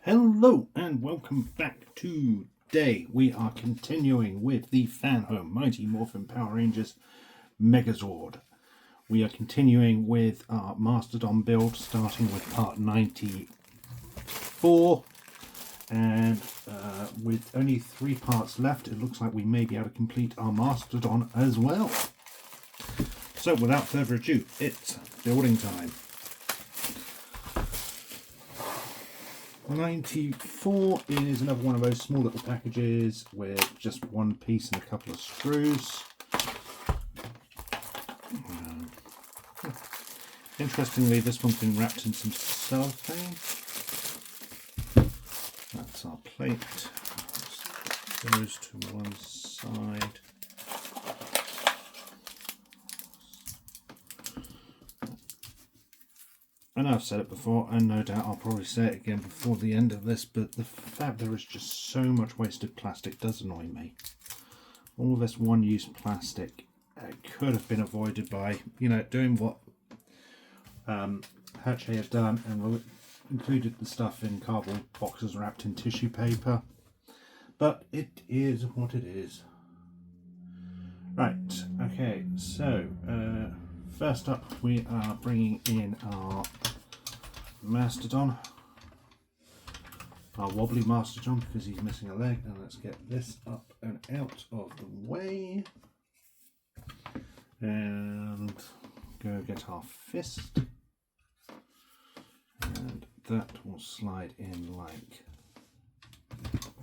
Hello and welcome back. Today we are continuing with the Fanhome Mighty Morphin Power Rangers Megazord. We are continuing with our Mastodon build, starting with part 94, and with only 3 parts left, it looks like we may be able to complete our Mastodon as well. So without further ado, it's building time. 94 is another one of those small little packages with just one piece and a couple of screws. Interestingly, this one's been wrapped in some cellophane. That's our plate. Those to one side. I know I've said it before, and no doubt I'll probably say it again before the end of this, but the fact there is just so much wasted plastic does annoy me. All this one-use plastic could have been avoided by, doing what Hershey had done and included the stuff in cardboard boxes wrapped in tissue paper. But it is what it is. Right, okay, so first up we are bringing in our Mastodon, our wobbly Mastodon, because he's missing a leg, and let's get this up and out of the way and go get our fist, and that will slide in like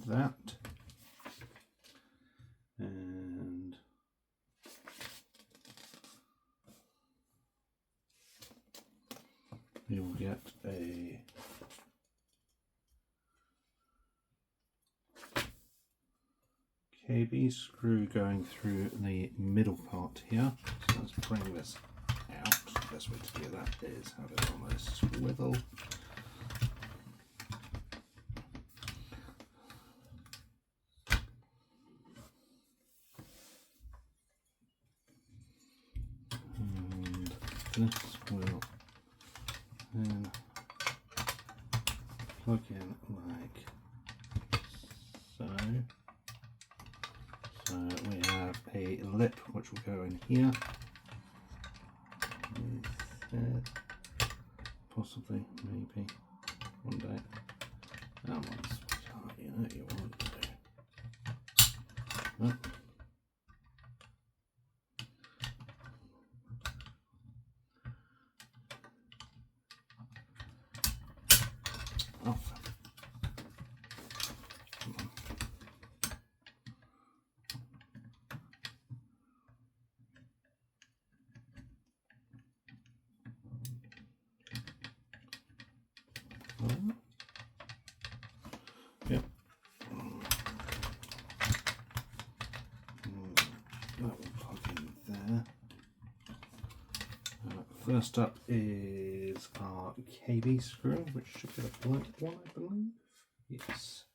that, and you'll get a KB screw going through the middle part here. So let's bring this out. The best way to do that is have it on a swivel. And this will then plug in like so. So we have a lip which will go in here. Possibly, maybe, one day. That one's sweetheart, you want to. Oh. Off. Come on. Yep. That will plug in there. First up is our KB screw, which should be a black one, I believe. Yes.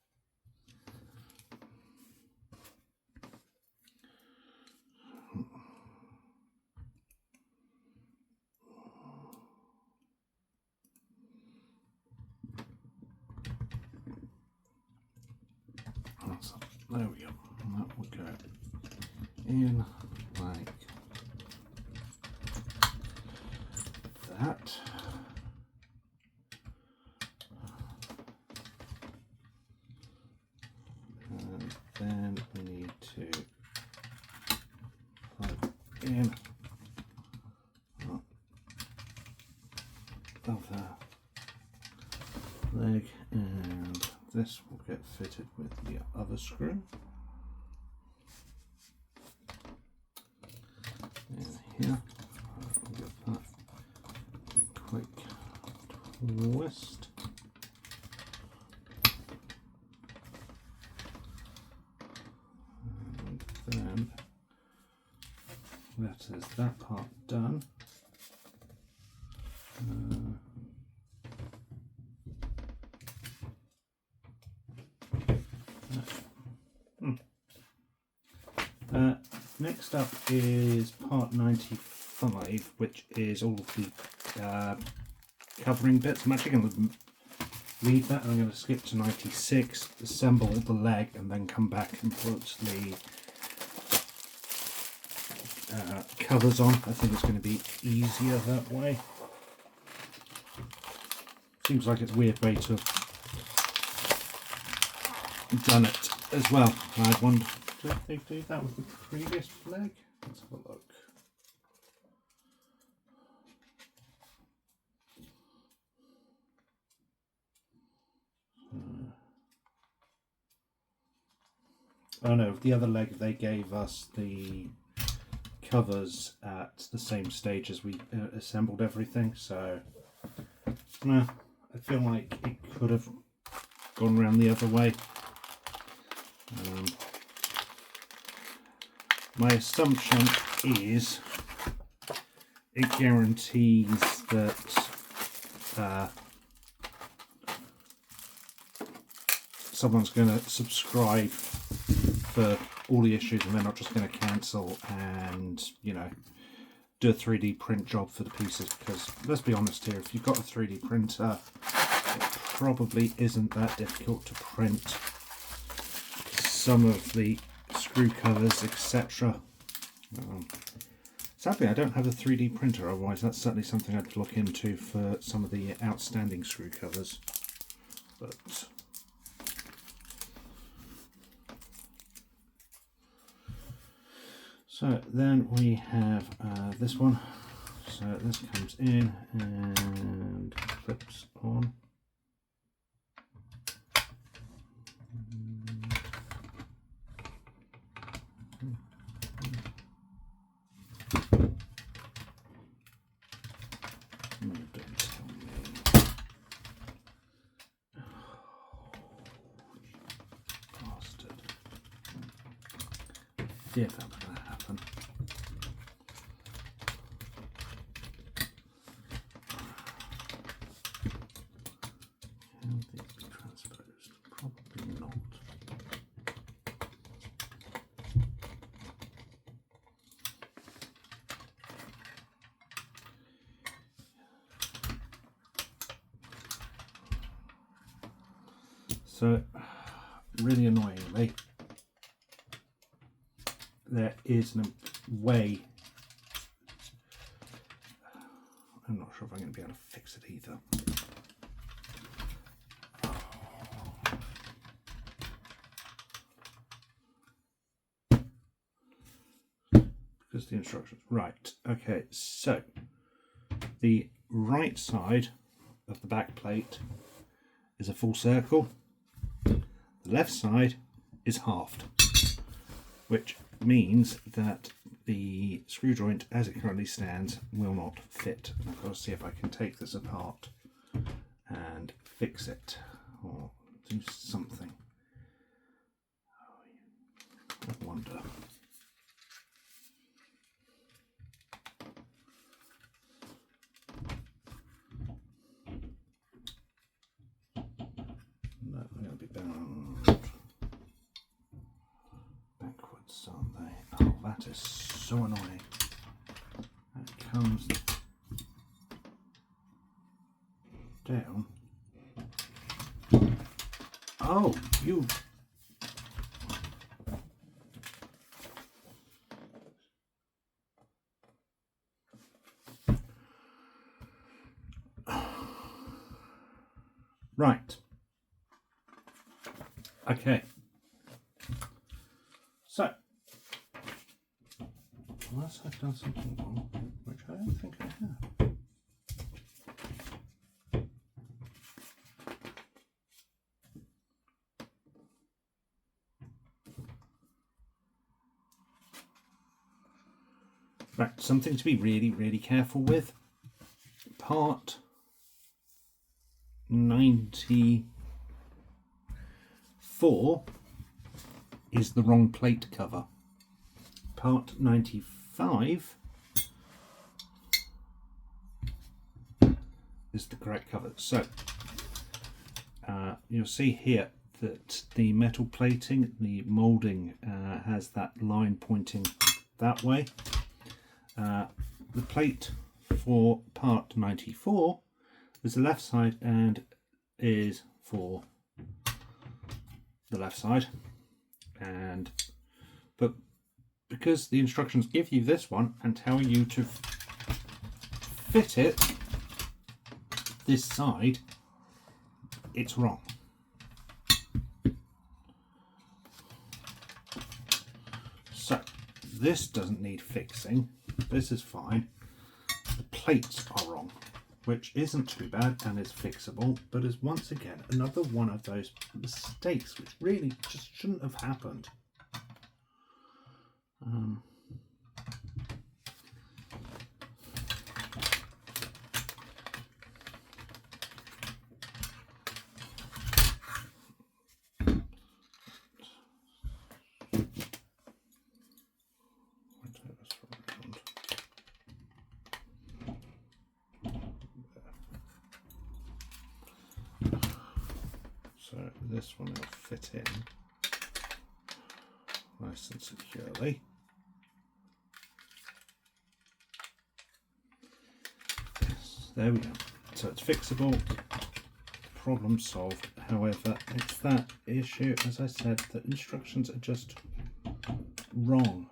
There we go. And that will go in like that. And then we need to plug in other leg, and this will get fitted with the other screw. And here, we'll get that quick twist. And then that is that part done. Next up is part 95, which is all of the covering bits. I'm actually going to leave that. I'm going to skip to 96, assemble the leg, and then come back and put the covers on. I think it's going to be easier that way. Seems like it's a weird way to have done it as well. I wonder, did they do that with the previous leg? Let's have a look. Oh no, the other leg they gave us the covers at the same stage as we assembled everything, so no, I feel like it could have gone around the other way. My assumption is it guarantees that someone's going to subscribe for all the issues and they're not just going to cancel and, you know, do a 3D print job for the pieces, because let's be honest here, if you've got a 3D printer, it probably isn't that difficult to print some of the screw covers, etc. Sadly, I don't have a 3D printer, otherwise that's certainly something I'd look into for some of the outstanding screw covers. But so then we have this one. So this comes in and clips on. See if that was going to happen. Can these be transposed? Probably not. So, really annoyingly, there is a way. I'm not sure if I'm going to be able to fix it either. Because the instructions. Right, okay, so the right side of the back plate is a full circle. The left side is halved, which means that the screw joint as it currently stands will not fit. And I've got to see if I can take this apart and fix it or do something. I wonder. No, I'm going to be bound backwards, aren't they? Oh, that is so annoying. That comes down. Oh, you. Right. Okay. So, unless I've done something wrong, which I don't think I have. Right, something to be really, really careful with. Part 94 is the wrong plate cover. Part 95 is the correct cover. So you'll see here that the metal plating, the moulding has that line pointing that way. The plate for part 94 is the left side and is for the left side, but because the instructions give you this one and tell you to fit it this side, it's wrong. So this doesn't need fixing. This is fine. The plates are wrong, which isn't too bad and is fixable, but is once again another one of those mistakes which really just shouldn't have happened. So this one will fit in nice and securely. Yes, there we go. So it's fixable, problem solved. However, it's that issue, as I said, the instructions are just wrong.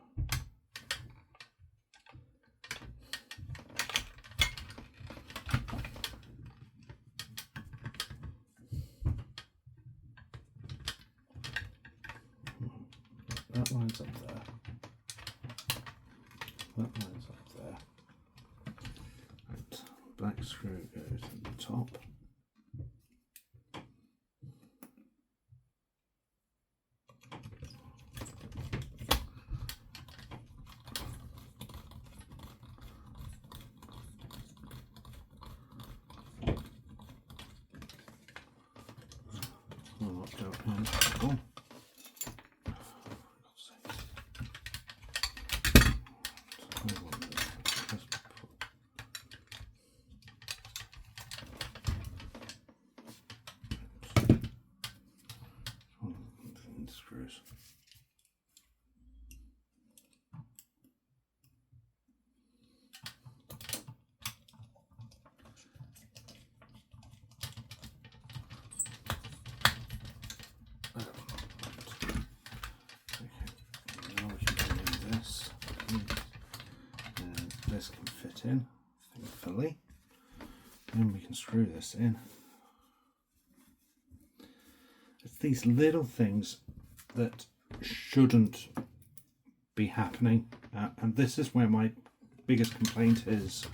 That line's up there. That line's up there. Right. Black screw goes at the top. Will not go in at all. Screws. Now we can put in this, and this can fit in, thankfully. Then we can screw this in. It's these little things that shouldn't be happening, and this is where my biggest complaint is.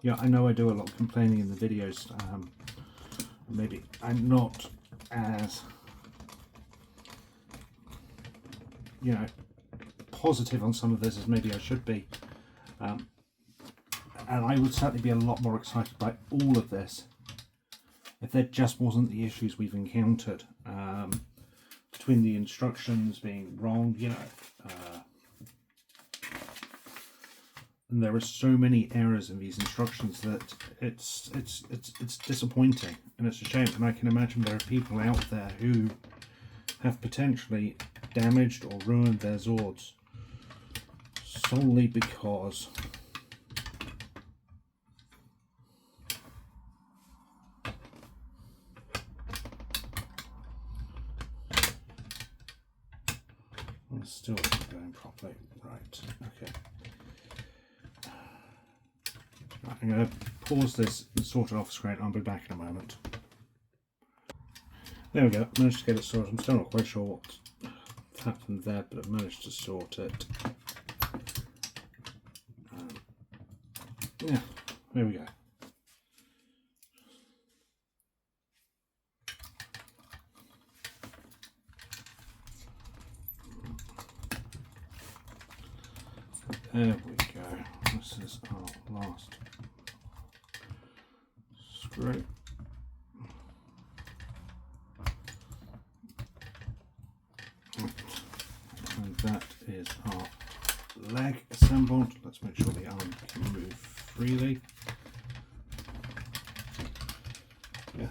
Yeah, I know I do a lot of complaining in the videos. Maybe I'm not as, you know, positive on some of this as maybe I should be, and I would certainly be a lot more excited by all of this if there just wasn't the issues we've encountered, between the instructions being wrong, you know, and there are so many errors in these instructions that it's disappointing, and it's a shame. And I can imagine there are people out there who have potentially damaged or ruined their Zords solely because it's still not going properly. Right, okay. Right, I'm going to pause this and sort it off screen. I'll be back in a moment. There we go, managed to get it sorted. I'm still not quite sure what happened there, but I've managed to sort it. Yeah, there we go. There we go. This is our last screw. And that is our leg assembled. Let's make sure the arm can move freely. Yes.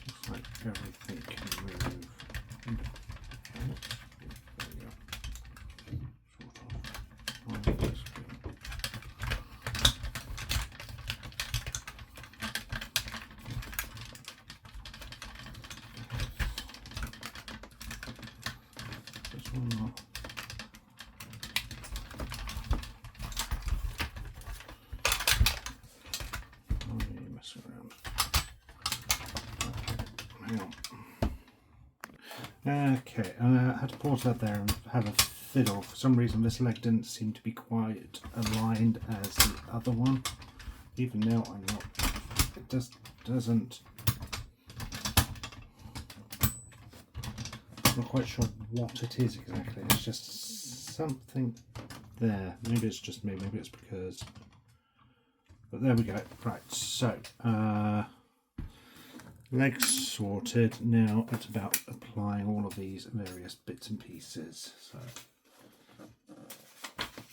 Looks like everything can move. Okay, I had to pause that there and have a fiddle. For some reason this leg didn't seem to be quite aligned as the other one. Even now I'm not, it just doesn't, I'm not quite sure what it is exactly. It's just something there. Maybe it's just me, maybe it's because, but there we go. Right, so legs sorted. Now it's about applying all of these various bits and pieces. So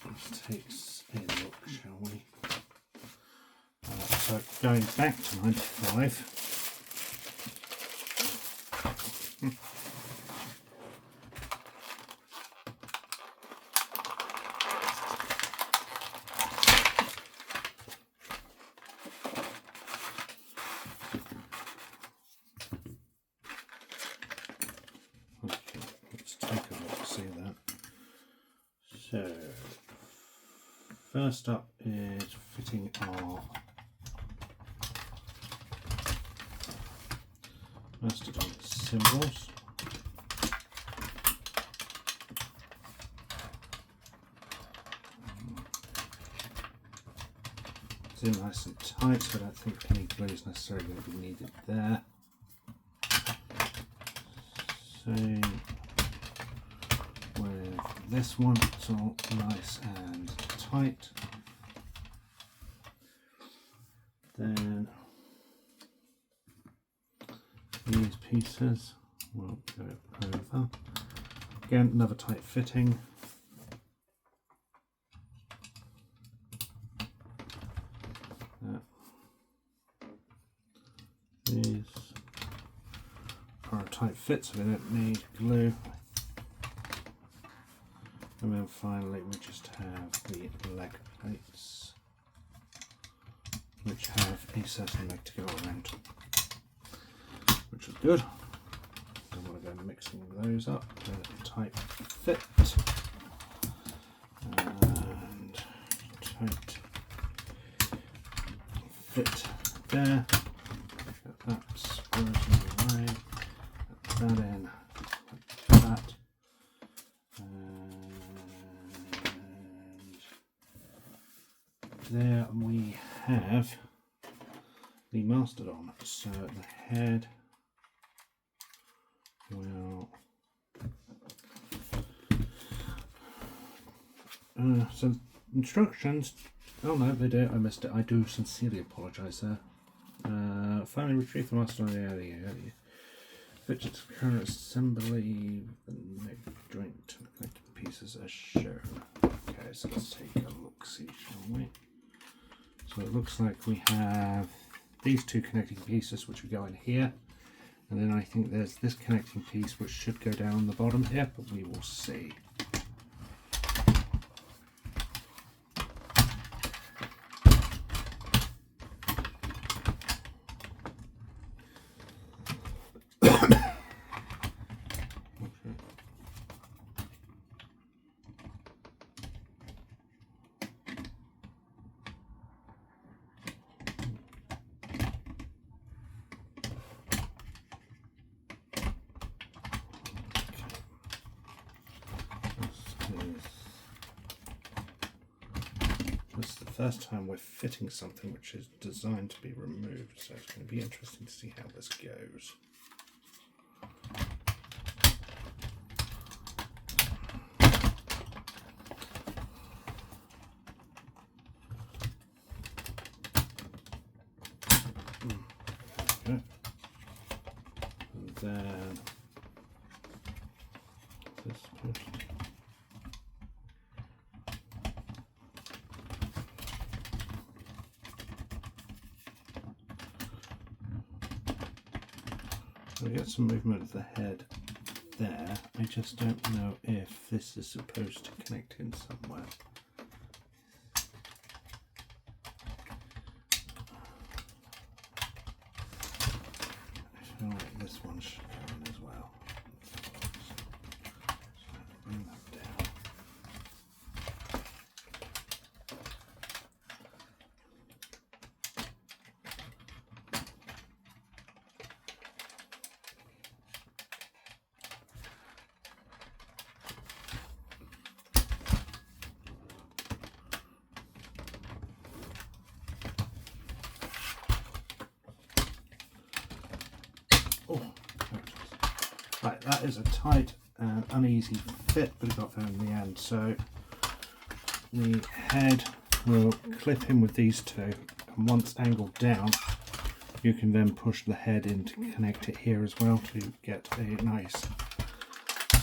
let's take a look, shall we? So going back to 95. So, first up is fitting our mastodon symbols. It's in nice and tight, so I don't think any glue is necessarily going to be needed there. Same with this one, it's all nice and tight. Then these pieces will go over. Again, another tight fitting. These are a tight fit, so we don't need glue. And then finally we just have the leg plates, which have a certain leg to go around, which is good. Don't want to go mixing those up. A tight fit and tight fit there. Get that squares in the way. Put that in. Like that. There we have the mastodon. So the head will so instructions. Oh no, they do. I missed it. I do sincerely apologise there. Finally retrieve the mastodon earlier. Fit its current assembly and make joint connected pieces as shown. Okay, so let's take a look, see, shall we? So it looks like we have these two connecting pieces which would go in here, and then I think there's this connecting piece which should go down the bottom here, but we will see. This is the first time we're fitting something which is designed to be removed, so it's going to be interesting to see how this goes. Okay. And then this bit. We get some movement of the head there. I just don't know if this is supposed to connect in somewhere. I feel like this one should go in as well. So bring that down. Right, that is a tight and uneasy fit, but it got there in the end. So the head will clip in with these two, and once angled down, you can then push the head in to connect it here as well to get a nice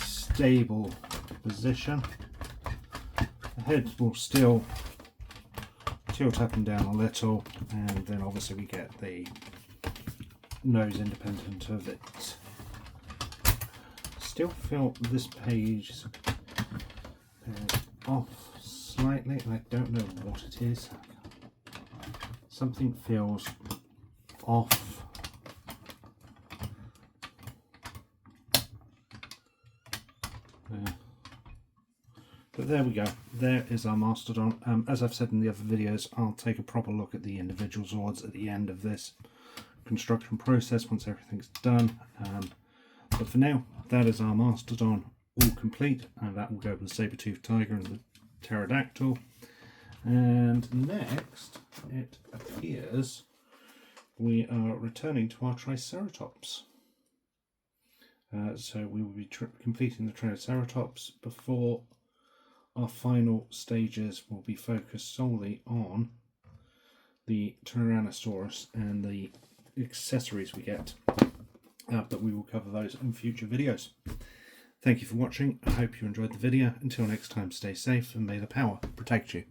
stable position. The head will still tilt up and down a little, and then obviously we get the nose independent of it. Still feel this page is off slightly, and I don't know what it is. Something feels off. But there we go, there is our Mastodon. As I've said in the other videos, I'll take a proper look at the individual Zords at the end of this construction process once everything's done. But for now, that is our Mastodon all complete, and that will go with the saber-toothed tiger and the pterodactyl. And next, it appears we are returning to our Triceratops. So we will be completing the Triceratops before our final stages will be focused solely on the Tyrannosaurus and the accessories we get. But we will cover those in future videos. Thank you for watching. I hope you enjoyed the video. Until next time, stay safe and may the power protect you.